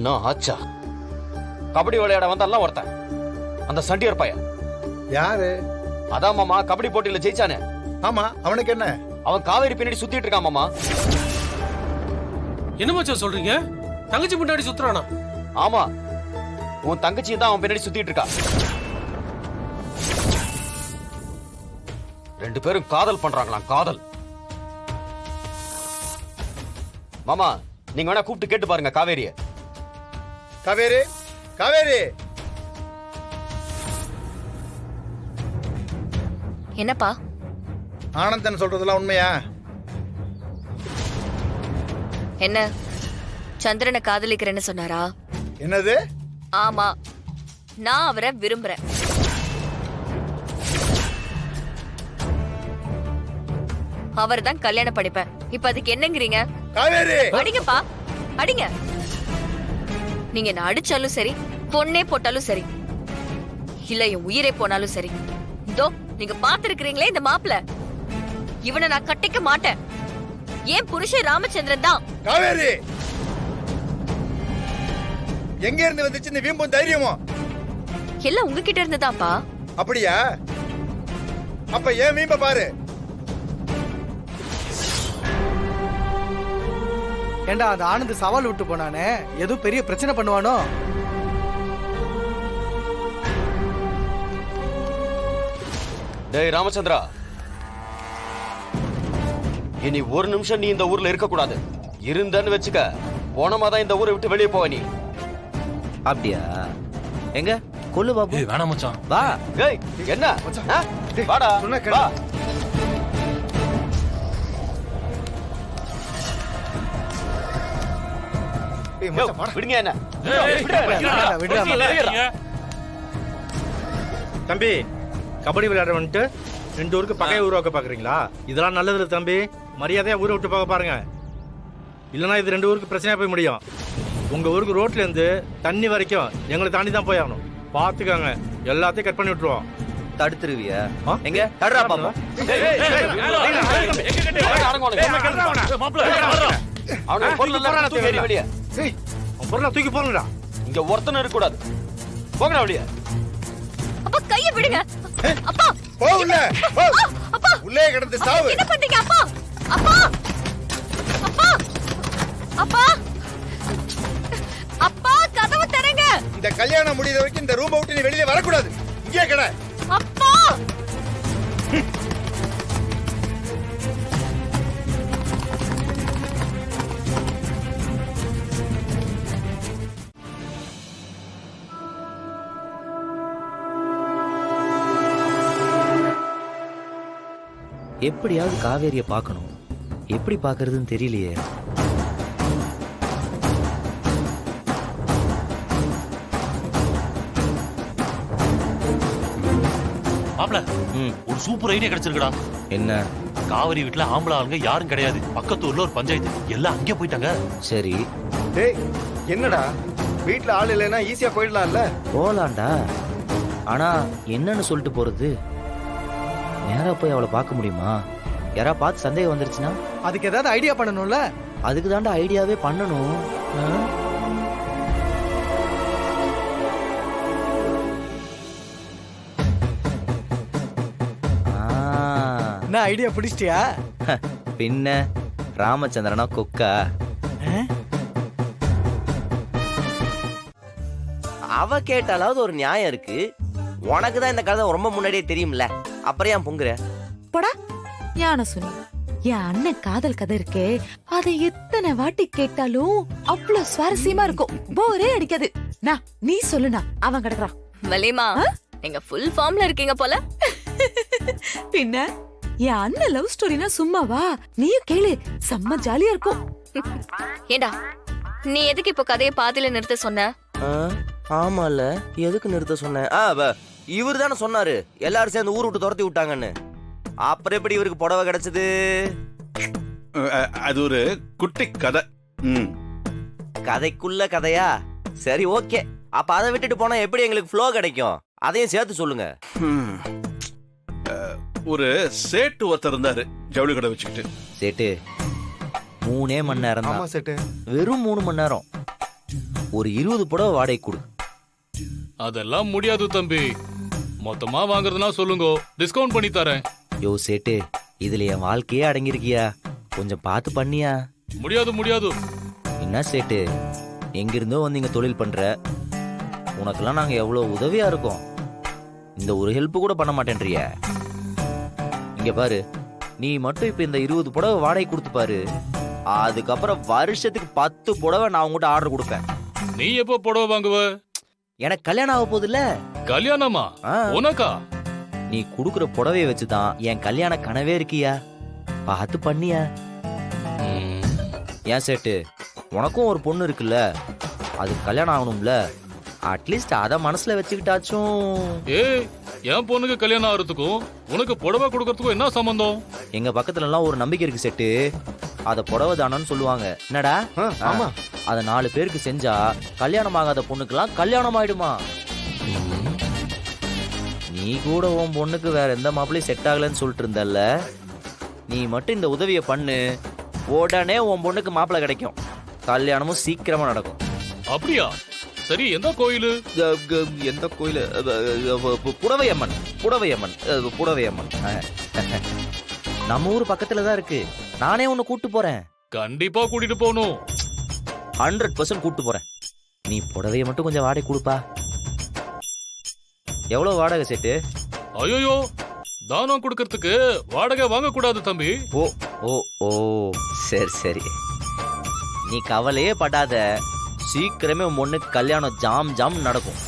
என்ன ஆச்சா? கபடி விளையாட வந்தாலாம் ஒருத்தன், அந்த சண்டியர் பையன். யாரு? அதான் மாமா கபடி போட்டியில ஜெயிச்சானே. ஆமா, அவனுக்கு என்ன? அவன் காவேரி பின்னாடி சுத்திட்டு இருக்கான் மாமா. என்ன மச்சான் சொல்றீங்க? தங்கச்சி முன்னாடி சுத்துறானா? ஆமா, உன் தங்கச்சி தான் அவன் பின்னாடி சுத்திட்டு இருக்கா. ரெண்டு பேரும் காதல் பண்றாங்களாம், காதல். மாமா, நீங்க வேணா கூப்பிட்டு கேட்டு பாருங்க காவேரிய. காவேரி, காவேரி. என்னப்பா? ஆனந்தன் சொல்றதெல்லாம் உண்மையா? என்ன சந்திரனை காதலிக்கிறேன்னு சொன்னாரா? என்னது? ஆமா, நான் அவரை விரும்புறேன். அவர் தான் கல்யாணம் படிப்பேன். இப்ப அதுக்கு என்னங்கிறீங்க? காவேரி, அடிங்கப்பா, அடிங்க. நீங்க என்ன அடிச்சாலும் சரி, பொண்ணே போட்டாலும் சரி, இல்ல என் உயிரே போனாலும் சரி, இதோ நீங்க பாத்துருக்கீங்களே இந்த மாப்பிள, இவனை நான் கட்டிக்க மாட்டேன். ஏன் புருஷன் ராமச்சந்திரன் தான். காவேரி, எங்க இருந்து வந்துச்சு இந்த வீம்பும் தைரியமும்? எல்லாம் உங்ககிட்ட இருந்துதான்ப்பா. அப்படியா? அப்ப ஏன் வீம்ப பாரு. ஏண்டா அந்த ஆனந்த் சவால் விட்டு போனானே, ஏதோ பெரிய பிரச்சனை பண்ணுவானோ? டேய் ராமச்சந்திரா, இனி ஒரு நிமிஷம் நீ இந்த ஊர்ல இருக்க கூடாது. இருந்தன்னு வச்சுக்க, போனமாதான் இந்த ஊரை விட்டு வெளியே போவ நீ. அப்படியா? எங்க கொல்லு பாபு. வேணாம் மச்சான், வா. ஏய், என்ன? வாடா, வா. விடுங்க என்ன. தம்பி, கபடி விளையாட வந்துட்டு ரெண்டு ஊருக்கு பகையை உருவாக்க பாக்குறீங்களா? இதெல்லாம் நல்லது தம்பி. மரியாதையா ஊரை விட்டு போக பாருங்க, இல்லைன்னா இது ரெண்டு ஊருக்கு பிரச்சனையா போய் முடியும். உங்க ஊருக்கு ரோட்ல இருந்து தண்ணி வரைக்கும் எங்களை தாண்டி தான் போய் ஆகணும். பாத்துக்காங்க, எல்லாத்தையும் கட் பண்ணி விட்டுருவோம். தடுத்துருவியா? எங்க தடுறா பாப்பா. பொருளை தூக்கி போறா. இங்க ஒருத்தனும் இருக்க கூடாது. போங்கடா வெளியே. அப்பா கைய விடுங்க. அப்பா போ உள்ள. அப்பா உள்ளே கிடந்து சாவு. என்ன பண்றீங்க அப்பா? அப்பா, அப்பா, அப்பா, அப்பா கதவு தரங்க. இந்த கல்யாணம் முடியற வரைக்கும் இந்த ரூமை விட்டு நீ வெளியே வரக்கூடாது. இங்கே கிட. அப்பா, எப்படியாவது காவேரிய பார்க்கணும். எப்படி பார்க்கறதுன்னு தெரியலையே. மாப்ள, ஒரு சூப்பர் ஐடியா கிடைச்சிருக்குடா. என்ன? காவிரி வீட்டுல ஆம்பளை ஆளுங்க யாரும் கிடையாது. பக்கத்து ஊர்ல ஒரு பஞ்சாயத்து, எல்லாம் அங்கே போயிட்டாங்க. சரி. டேய், என்னடா வீட்ல ஆள் இல்லைன்னா ஈஸியா போயிடலாம்ல? போலாண்டா. ஆனா என்னன்னு சொல்லிட்டு போறது? நேரா போய் அவளை பார்க்க முடியுமா? யாரா பார்த்து சந்தேகம் வந்துருச்சுன்னா? அதுக்கு ஏதாவது ஐடியா பண்ணணும்ல. அதுக்கு தாண்டா ஐடியாவே பண்ணணும். என்ன ஐடியா பிடிச்சிட்டியா? பின்ன ராமச்சந்திரனா கொக்கா? அவ கேட்டாலாவது ஒரு நியாயம் இருக்கு. உனக்கு தான் இந்த கதை ரொம்ப முன்னாடியே தெரியும்ல, அப்புறம் ஏன் பொங்குற? போடா ஞான சுனி. என் அண்ணன் காதல் கதை இருக்கே, அதை எத்தனை வாட்டி கேட்டாலும் அவ்வளவு சுவாரஸ்யமா இருக்கும். போரே அடிக்காது. நீ சொல்லுனா அவன் கிடக்குறான். மலிமா, நீங்க ஃபுல் ஃபார்ம்ல இருக்கீங்க போல. பின்ன என் அண்ணன் லவ் ஸ்டோரினா சும்மாவா? நீயும் கேளு, செம்ம ஜாலியா இருக்கும். ஏண்டா, நீ எதுக்கு இப்ப கதையை பாதியில நிறுத்த சொன்ன? ஆமால, எதுக்கு நிறுத்த சொன்ன? இவரு தானே சொன்னாரு எல்லாரும் சேர்ந்து ஊர் விட்டு துரத்தி விட்டாங்கன்னு. அப்புறம் எப்படி இவருக்கு புடவை கிடைச்சது? அது ஒரு குட்டி கதை. கதைக்குள்ள கதையா? சரி, ஓகே. அப்ப அதை விட்டுட்டு போனா எப்படி எங்களுக்கு ஃப்ளோ கிடைக்கும்? அதையும் சேர்த்து சொல்லுங்க. ஒரு சேட்டு ஒருத்தர் இருந்தாரு, ஜவுளி கடை வச்சுக்கிட்டு. சேட்டு 3 மணி நேரம் தான். ஆமா சேட்டு, வெறும் 3 மணி நேரம். ஒரு 20 புடவை வாடகை கொடு. அதெல்லாம் முடியாது தம்பி. மொத்தமா வாங்குறதுனா சொல்லுங்க, டிஸ்கவுண்ட் பண்ணி தரேன். யோ சேட்டு, இதுல என் வாழ்க்கையே அடங்கியிருக்கியா, கொஞ்சம் பார்த்து பண்ணியா. முடியாது முடியாது. என்ன சேட்டு, எங்கிருந்தோ வந்து இங்க தொழில் பண்ற, உனக்கெல்லாம் நாங்க எவ்வளவு உதவியா இருக்கோம், இந்த ஒரு ஹெல்ப் கூட பண்ண மாட்டேன்றிய. இங்க பாரு, நீ மட்டும் இப்ப இந்த 20 புடவை வாடகை கொடுத்து பாரு, அதுக்கப்புறம் வருஷத்துக்கு 10 புடவை நான் உங்ககிட்ட ஆர்டர் கொடுப்பேன். நீ எப்போ புடவை வாங்குவ? எனக்கு கல்யாணம் ஆக போகுதுல்ல. கல்யாணமா? உனக்கா? நீ குடுக்குற புடவைய வச்சுதான் என் கல்யாண கனவே இருக்கியா, பார்த்து பண்ணியா. ஏன் சேட்டு, உனக்கும் ஒரு பொண்ணு இருக்குல்ல, அது கல்யாணம் ஆகணும்ல, அட்லீஸ்ட் அத மனசுல வச்சுக்கிட்டாச்சும். ஏய், என் பொண்ணுக்கு கல்யாணம் ஆகிறதுக்கும் உனக்கு புடவை கொடுக்கறதுக்கும் என்ன சம்பந்தம்? எங்க பக்கத்துல எல்லாம் ஒரு நம்பிக்கை இருக்கு சேட்டு, அத புடவை தானன்னு சொல்லுவாங்க. என்னடா? ஆமா. அத 4 பேருக்கு செஞ்சா கல்யாணம் ஆகாத பொண்ணுக்கெல்லாம் கல்யாணம் ஆயிடுமா. நீ கூட உன் பொண்ணுக்கு வேற எந்த மாப்பிளையும் செட் ஆகலன்னு சொல்லிட்டு இருந்தல்ல, நீ மட்டும் இந்த உதவியை பண்ணு, உடனே உன் பொண்ணுக்கு மாப்பிள்ளை கிடைக்கும், கல்யாணமும் சீக்கிரமா நடக்கும். அப்படியா? சரி, எந்த கோயிலு? எந்த கோயிலு? புடவையம்மன். புடவையம்மன். புடவையம்மன் நம்ம ஊர் பக்கத்துல தான் இருக்கு. நானே உன்னை கூட்டு போறேன். கண்டிப்பா கூட்டிட்டு போகணும். 100% கூட்டு போறேன். நீ புடவைய மட்டும் கொஞ்சம் வாடகை கொடுப்பா. எவ்வளவு வாடகை சேட்டு? ஐயோ, தானம் கொடுக்கறதுக்கு வாடகை வாங்க கூடாது தம்பி. ஓ ஓ ஓ, சரி சரி, நீ கவலையே படாத, சீக்கிரமே உன் பொண்ணுக்கு கல்யாணம் ஜாம் ஜாம் நடக்கும்.